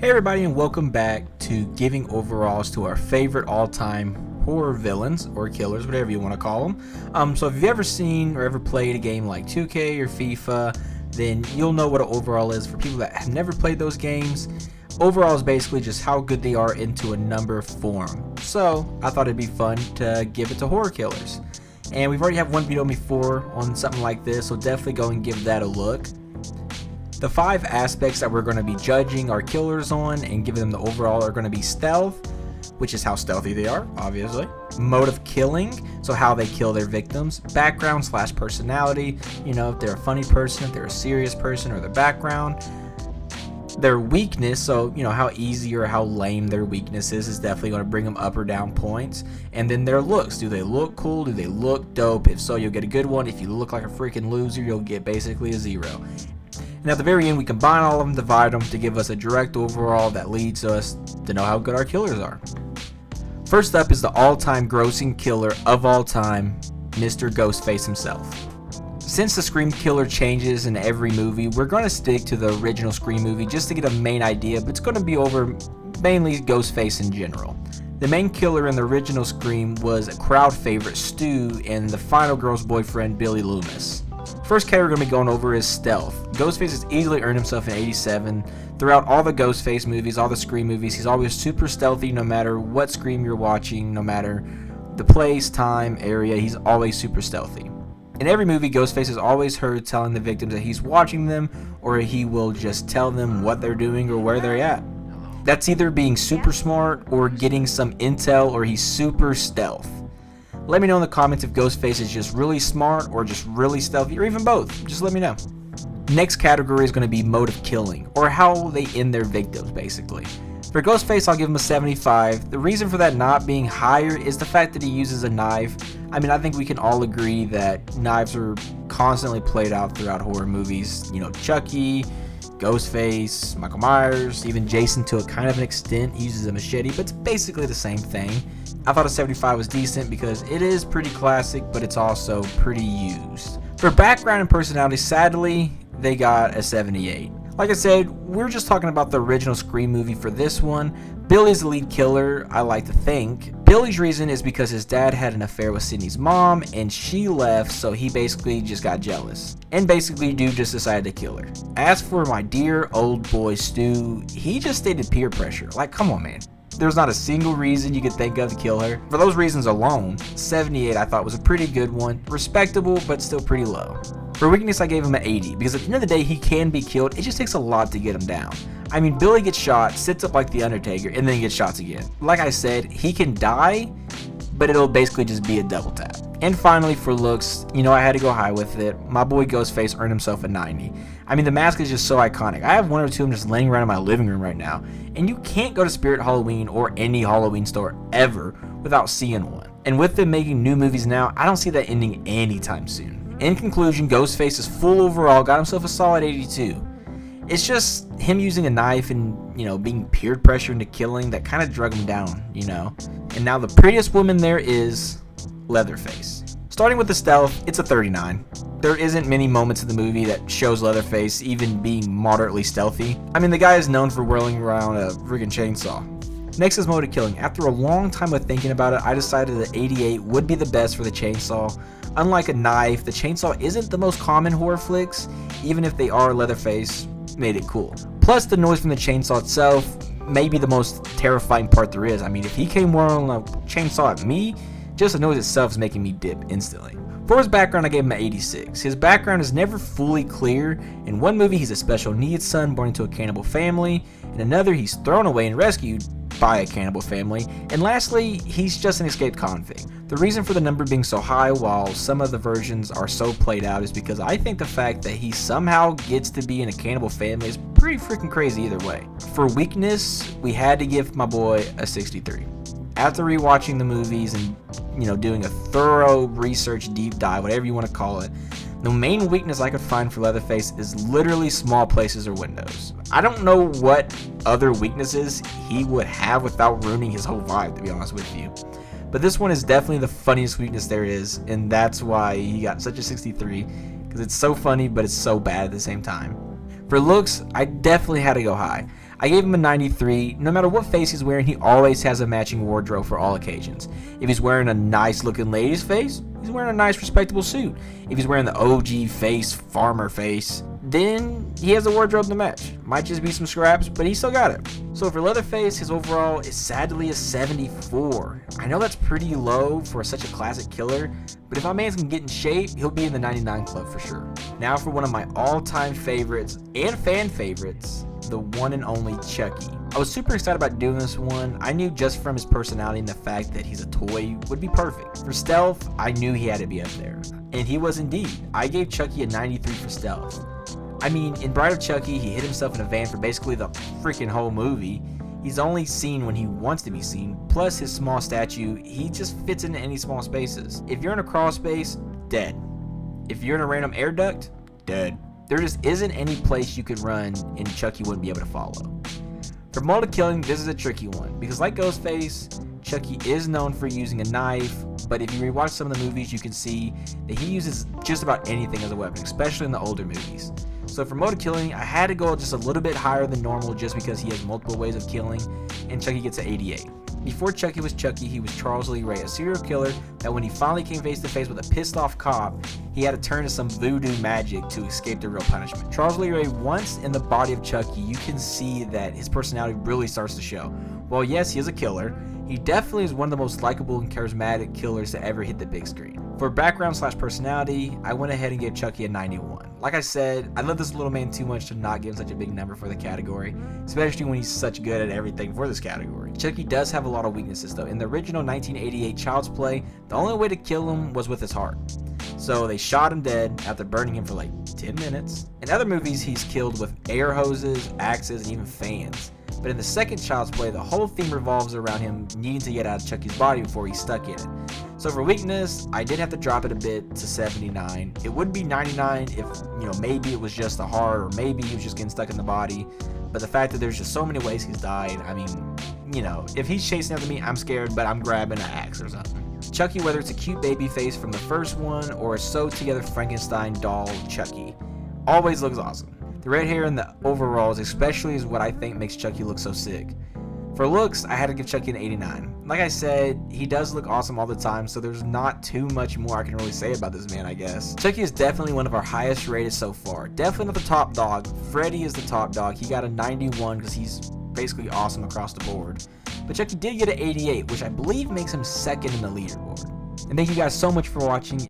Hey everybody, and welcome back to giving overalls to our favorite all-time horror villains or killers, whatever you want to call them. So if you've ever seen or ever played a game like 2K or FIFA, then you'll know what an overall is. For people that have never played those games, overall is basically just how good they are into a number form. So I thought it'd be fun to give it to horror killers. And we've already had one video before on something like this, so definitely go and give that a look. The 5 aspects that we're going to be judging our killers on and giving them the overall are going to be stealth, which is how stealthy they are, obviously. Mode of killing, so how they kill their victims. Background / personality, if they're a funny person, if they're a serious person, or their background. Their weakness, so how easy or how lame their weakness is definitely going to bring them up or down points. And then their looks, do they look cool, do they look dope? If so, you'll get a good one. If you look like a freaking loser, you'll get basically a 0. And at the very end, we combine all of them, divide them to give us a direct overall that leads us to know how good our killers are. First up is the all-time grossing killer of all time, Mr. Ghostface himself. Since the Scream killer changes in every movie, we're going to stick to the original Scream movie just to get a main idea, but it's going to be over mainly Ghostface in general. The main killer in the original Scream was a crowd favorite, Stu, and the final girl's boyfriend, Billy Loomis. First category we're going to be going over is stealth. Ghostface has easily earned himself an 87. Throughout all the Ghostface movies, all the Scream movies, he's always super stealthy no matter what Scream you're watching, no matter the place, time, area, he's always super stealthy. In every movie, Ghostface is always heard telling the victims that he's watching them, or he will just tell them what they're doing or where they're at. That's either being super smart or getting some intel, or he's super stealth. Let me know in the comments if Ghostface is just really smart or just really stealthy, or even both. Just let me know. Next category is going to be mode of killing, or how they end their victims, basically. For Ghostface, I'll give him a 75. The reason for that not being higher is the fact that he uses a knife. I think we can all agree that knives are constantly played out throughout horror movies. Chucky, Ghostface, Michael Myers, even Jason to a kind of an extent uses a machete, but it's basically the same thing. I thought a 75 was decent because it is pretty classic, but it's also pretty used. For background and personality, sadly, they got a 78. Like I said, we're just talking about the original Scream movie for this one. Billy's the lead killer, I like to think. Billy's reason is because his dad had an affair with Sydney's mom, and she left, so he basically just got jealous. And basically, dude just decided to kill her. As for my dear old boy Stu, he just stated peer pressure. Like, come on, man. There's not a single reason you could think of to kill her. For those reasons alone, 78 I thought was a pretty good one. Respectable, but still pretty low. For weakness, I gave him an 80, because at the end of the day, he can be killed. It just takes a lot to get him down. Billy gets shot, sits up like the Undertaker, and then gets shots again. Like I said, he can die, but it'll basically just be a double tap. And finally, for looks, I had to go high with it. My boy Ghostface earned himself a 90. The mask is just so iconic. I have one or two of them just laying around in my living room right now, and you can't go to Spirit Halloween or any Halloween store ever without seeing one. And with them making new movies now, I don't see that ending anytime soon. In conclusion, Ghostface is full overall, got himself a solid 82. It's just him using a knife and, being peer pressured into killing that kind of drug him down, And now the prettiest woman there is Leatherface. Starting with the stealth, it's a 39. There isn't many moments in the movie that shows Leatherface even being moderately stealthy. The guy is known for whirling around a friggin' chainsaw. Next is mode of killing. After a long time of thinking about it, I decided that 88 would be the best for the chainsaw. Unlike a knife, the chainsaw isn't the most common horror flicks. Even if they are, Leatherface made it cool. Plus, the noise from the chainsaw itself may be the most terrifying part there is. If he came whirling a chainsaw at me, just the noise itself is making me dip instantly. For his background, I gave him an 86. His background is never fully clear. In one movie, he's a special needs son born into a cannibal family. In another, he's thrown away and rescued by a cannibal family. And lastly, he's just an escaped convict. The reason for the number being so high while some of the versions are so played out is because I think the fact that he somehow gets to be in a cannibal family is pretty freaking crazy either way. For weakness, we had to give my boy a 63. After rewatching the movies and doing a thorough research deep dive, whatever you want to call it, the main weakness I could find for Leatherface is literally small places or windows. I don't know what other weaknesses he would have without ruining his whole vibe, to be honest with you. But this one is definitely the funniest weakness there is, and that's why he got such a 63, because it's so funny, but it's so bad at the same time. For looks, I definitely had to go high. I gave him a 93. No matter what face he's wearing, he always has a matching wardrobe for all occasions. If he's wearing a nice looking lady's face, he's wearing a nice respectable suit. If he's wearing the OG face, farmer face, then he has a wardrobe to match. Might just be some scraps, but he still got it. So for Leatherface, his overall is sadly a 74. I know that's pretty low for such a classic killer, but if my man can get in shape, he'll be in the 99 club for sure. Now for one of my all-time favorites and fan favorites, the one and only Chucky. I was super excited about doing this one. I knew just from his personality and the fact that he's a toy would be perfect. For stealth, I knew he had to be up there. And he was indeed. I gave Chucky a 93 for stealth. I mean, in Bride of Chucky, he hid himself in a van for basically the freaking whole movie. He's only seen when he wants to be seen, plus his small statue, he just fits into any small spaces. If you're in a crawl space, dead. If you're in a random air duct, dead. There just isn't any place you could run and Chucky wouldn't be able to follow. For mode of killing, this is a tricky one, because like Ghostface, Chucky is known for using a knife, but if you rewatch some of the movies, you can see that he uses just about anything as a weapon, especially in the older movies. So for mode of killing, I had to go just a little bit higher than normal just because he has multiple ways of killing, and Chucky gets an 88. Before Chucky was Chucky, he was Charles Lee Ray, a serial killer that when he finally came face to face with a pissed off cop, he had to turn to some voodoo magic to escape the real punishment. Charles Lee Ray, once in the body of Chucky, you can see that his personality really starts to show. While yes, he is a killer, he definitely is one of the most likable and charismatic killers to ever hit the big screen. For background / personality, I went ahead and gave Chucky a 91. Like I said, I love this little man too much to not give him such a big number for the category, especially when he's such good at everything for this category. Chucky does have a lot of weaknesses though. In the original 1988 Child's Play, the only way to kill him was with his heart. So they shot him dead after burning him for like 10 minutes. In other movies, he's killed with air hoses, axes, and even fans. But in the second Child's Play, the whole theme revolves around him needing to get out of Chucky's body before he's stuck in it. So for weakness, I did have to drop it a bit to 79. It would be 99 if, maybe it was just the heart or maybe he was just getting stuck in the body. But the fact that there's just so many ways he's died, I mean, if he's chasing after me, I'm scared, but I'm grabbing an axe or something. Chucky, whether it's a cute baby face from the first one or a sewed-together Frankenstein doll Chucky, always looks awesome. The red hair and the overalls especially is what I think makes Chucky look so sick. For looks, I had to give Chucky an 89. Like I said, he does look awesome all the time, so there's not too much more I can really say about this man, I guess. Chucky is definitely one of our highest rated so far. Definitely not the top dog. Freddy is the top dog. He got a 91 because he's basically awesome across the board. But Chucky did get an 88, which I believe makes him second in the leaderboard. And thank you guys so much for watching.